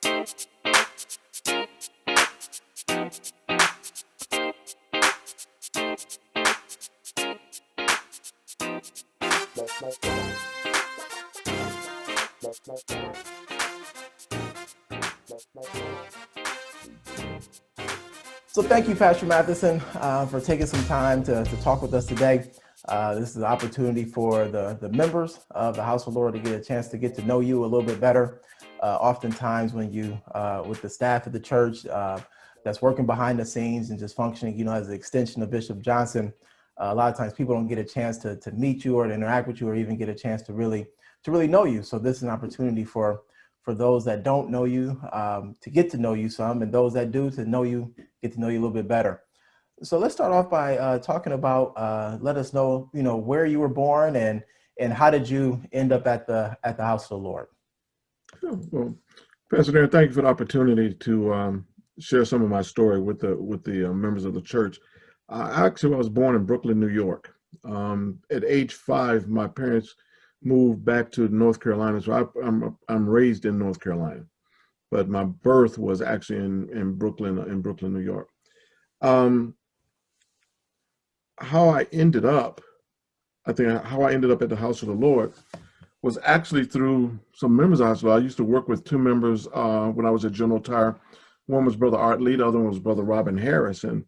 So thank you, Pastor Matherson, for taking some time to talk with us today. This is an opportunity for the members of the House of Lord to get a chance to get to know you a little bit better. Oftentimes when you, with the staff of the church that's working behind the scenes and just functioning, as an extension of Bishop Johnson, a lot of times people don't get a chance to meet you or to interact with you or even get a chance to really know you. So this is an opportunity for those that don't know you to get to know you some, and those that do to know you, get to know you a little bit better. So let's start off by talking about, let us know, where you were born and how did you end up at the house of the Lord? Well, Pastor Darren, thank you for the opportunity to share some of my story with the members of the church. I was born in Brooklyn, New York. At age 5, my parents moved back to North Carolina, so I'm raised in North Carolina, but my birth was actually in Brooklyn, New York. How I ended up at the house of the Lord was actually through some members of the house of the Lord. I used to work with 2 members when I was at General Tire. One was Brother Art Lee, the other one was Brother Robin Harris. And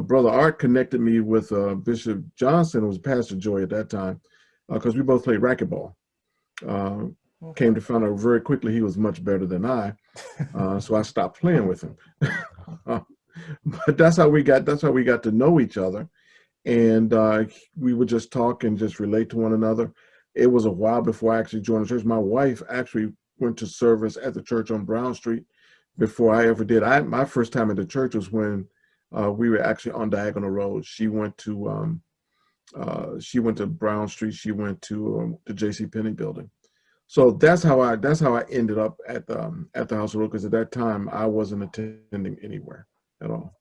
Brother Art connected me with Bishop Johnson, who was Pastor Joy at that time, because we both played racquetball. Came to find out very quickly he was much better than I, so I stopped playing with him. But that's how we got to know each other, and we would just talk and just relate to one another. It was a while before I actually joined the church. My wife actually went to service at the church on Brown Street before I ever did. My first time at the church was when we were actually on Diagonal Road. She went to Brown Street. She went to the J.C. Penney building. So that's how I ended up at the house of the Lord, because at that time I wasn't attending anywhere at all.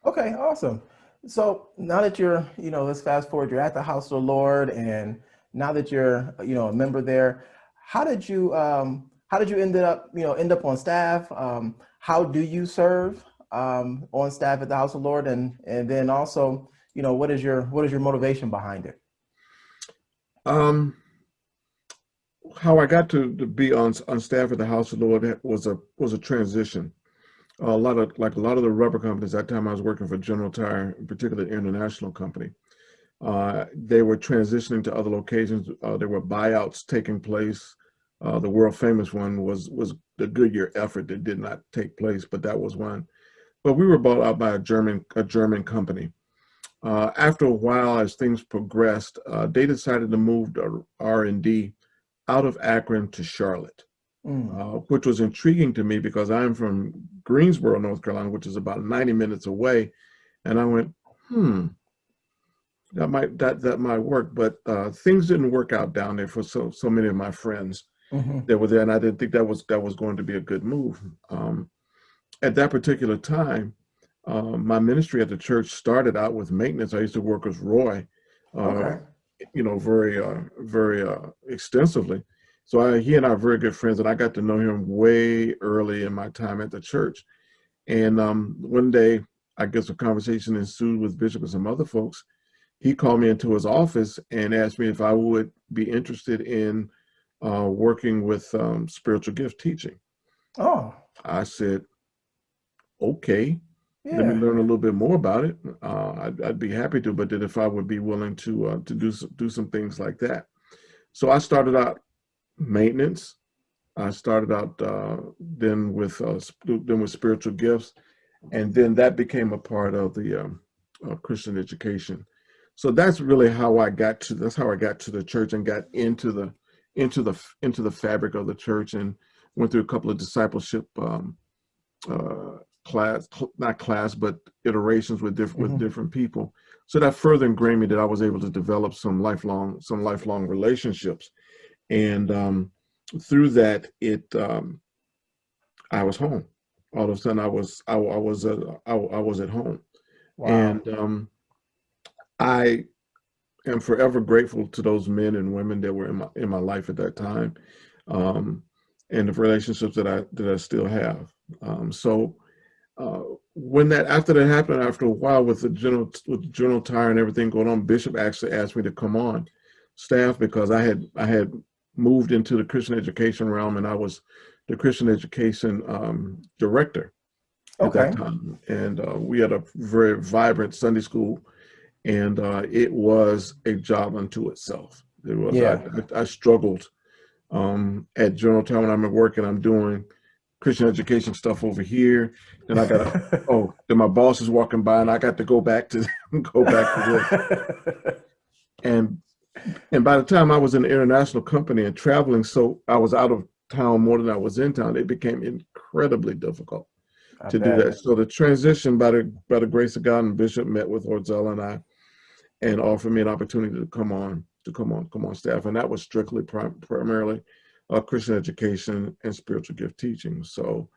Okay, awesome. So now that you're, let's fast forward, you're at the house of the Lord, and now that you're, a member there, how did you end up on staff? How do you serve on staff at the house of the Lord? And then also, what is your motivation behind it? How I got to be on staff at the house of the Lord was a transition. A lot of the rubber companies, at that time I was working for General Tire, in particular the international company. They were transitioning to other locations. There were buyouts taking place. The world famous one was the Goodyear effort that did not take place, but that was one. But we were bought out by a German company. After a while, as things progressed, they decided to move the R&D out of Akron to Charlotte, which was intriguing to me because I'm from Greensboro, North Carolina, which is about 90 minutes away. And I went, that might work. But things didn't work out down there for so many of my friends that were there, and I didn't think that was going to be a good move. At that particular time, my ministry at the church started out with maintenance. I used to work with Roy, very extensively. So he and I are very good friends, and I got to know him way early in my time at the church. And one day, I guess a conversation ensued with Bishop and some other folks. He called me into his office and asked me if I would be interested in working with spiritual gift teaching. Oh, I said, okay. Yeah. Let me learn a little bit more about it. I'd be happy to, but then if I would be willing to do some things like that. So I started out maintenance. I started out then with spiritual gifts, and then that became a part of the Christian education. So that's really how I got to the church and got into the fabric of the church, and went through a couple of discipleship iterations with different people. So that further ingrained me that I was able to develop some lifelong relationships, and through that, I was home. All of a sudden, I was at home. Wow. And I am forever grateful to those men and women that were in my life at that time. and the relationships that I still have. So when that after that happened, after a while with the general tire and everything going on, Bishop actually asked me to come on staff because I had moved into the Christian education realm, and I was the Christian education director at that Okay. time. And we had a very vibrant Sunday school, and it was a job unto itself. It was. Yeah. I struggled at General Town when I'm at work and I'm doing Christian education stuff over here. Then I got then my boss is walking by and I got to go back to go back to this. And by the time I was in an international company and traveling, so I was out of town more than I was in town, it became incredibly difficult I to do bet. that. So the transition, by the grace of God, and Bishop met with Orzel and I and offered me an opportunity to come on staff, and that was strictly primarily Christian education and spiritual gift teaching. So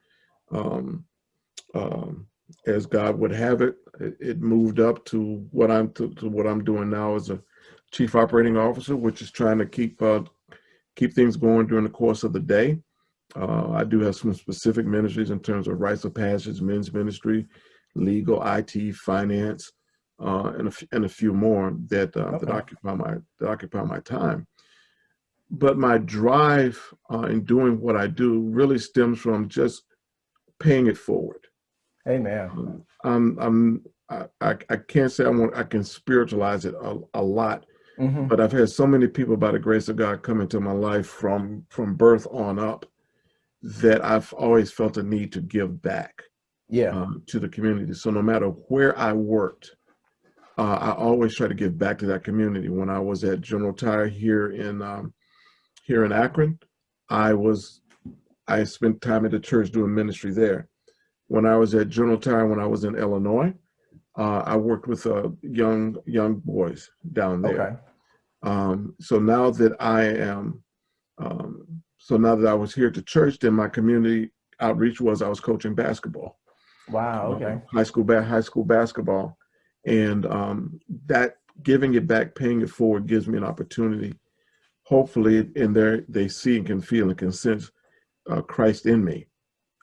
um, as God would have it, it moved up to what I'm doing now as a chief operating officer, which is trying to keep things going during the course of the day. I do have some specific ministries in terms of rites of passage, men's ministry, legal, IT, finance, and a few more that occupy my time. But my drive in doing what I do really stems from just paying it forward. Amen. I can't say I can spiritualize it a lot, Hmm. but I've had so many people by the grace of God come into my life from birth on up that I've always felt a need to give back Yeah. to the community. So no matter where I worked, I always try to give back to that community. When I was at General Tire here in Akron, I spent time at the church doing ministry there. When I was at General Tire, when I was in Illinois, I worked with young boys down there. Okay. So now that I was here at the church, then my community outreach was I was coaching basketball, Wow. Okay. high school basketball, and that giving it back, paying it forward, gives me an opportunity. Hopefully, in there they see and can feel and can sense Christ in me.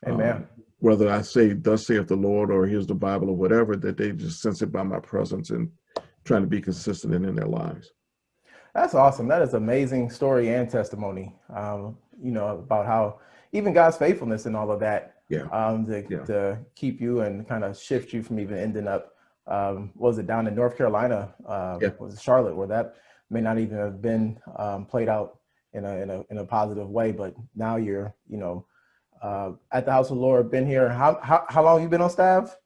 Amen. Whether I say "Thus saith the Lord" or "Here's the Bible" or whatever, that they just sense it by my presence and trying to be consistent in their lives. That's awesome. That is amazing story and testimony. About how even God's faithfulness and all of that, Yeah. to keep you and kind of shift you from even ending up, was it down in North Carolina? Was it Charlotte, where that may not even have been played out in a positive way, but now you're, at the House of the Lord. Been here. How long have you been on staff?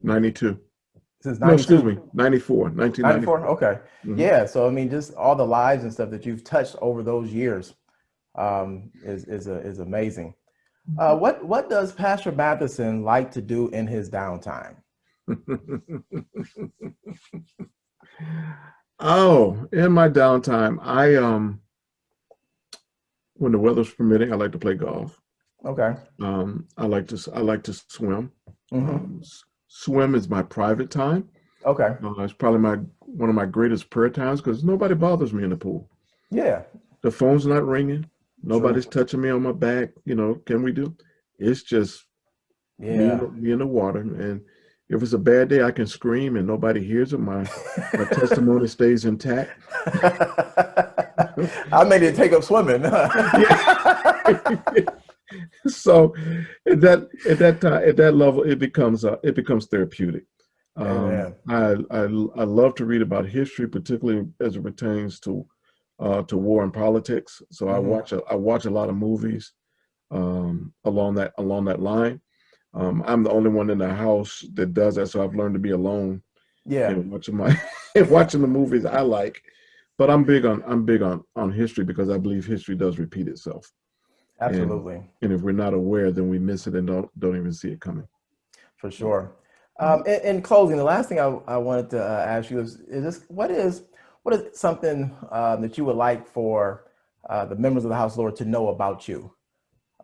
92. Since No, excuse 92. me, 94, 1994. 94. Okay. Mhm. Yeah. So I mean, just all the lives and stuff that you've touched over those years is amazing. What does Pastor Matherson like to do in his downtime? Oh, in my downtime, when the weather's permitting, I like to play golf. Okay. I like to swim. Hmm. Swim is my private time. Okay. It's probably one of my greatest prayer times because nobody bothers me in the pool. Yeah. The phone's not ringing. Nobody's True. touching me on my back. Can we do? It's just Yeah. me in the water. And if it's a bad day, I can scream and nobody hears it. My testimony stays intact. I made it take up swimming. So at that level, it becomes therapeutic. Amen. I love to read about history, particularly as it pertains to war and politics. So I Hmm. watch a lot of movies along that line. I'm the only one in the house that does that, so I've learned to be alone Yeah. watching watching the movies I like. But I'm big on history because I believe history does repeat itself. And Absolutely. if we're not aware, then we miss it and don't even see it coming. For sure. In closing, the last thing I wanted to ask you is this: what is something that you would like for the members of the House of Lord to know about you?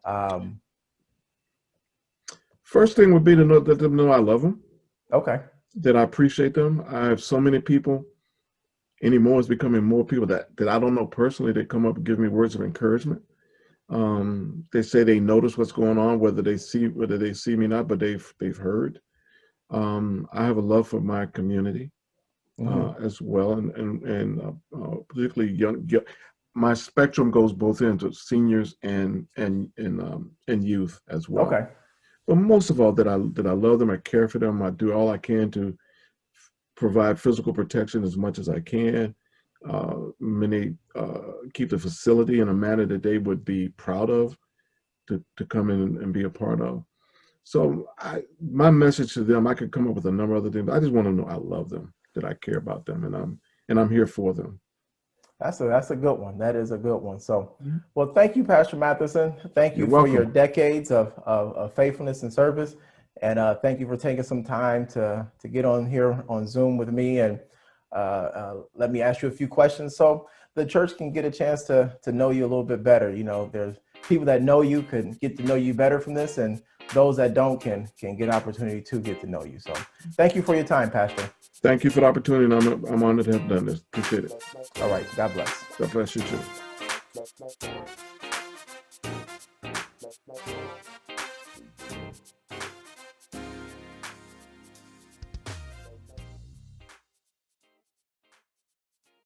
Um, First thing would be to let them know I love them, okay. that I appreciate them. I have so many people anymore. It's becoming more people that I don't know personally that come up and give me words of encouragement. They say they notice what's going on, whether they see me or not, but they've heard. I have a love for my community as well, and particularly young. My spectrum goes both into seniors and youth as well. Okay. But most of all, that I love them, I care for them, I do all I can to provide physical protection as much as I can. Many keep the facility in a manner that they would be proud of to come in and be a part of. So my message to them, I could come up with a number of other things, but I just want to know I love them, that I care about them, and I'm here for them. That's a good one. That is a good one. So, well, thank you, Pastor Matherson. Thank you You're for your welcome. decades of faithfulness and service. And thank you for taking some time to get on here on Zoom with me and let me ask you a few questions so the church can get a chance to know you a little bit better. You know, there's people that know you can get to know you better from this, and those that don't can get an opportunity to get to know you. So thank you for your time, Pastor. Thank you for the opportunity, and I'm honored to have done this. Appreciate it. All right. God bless. God bless you too.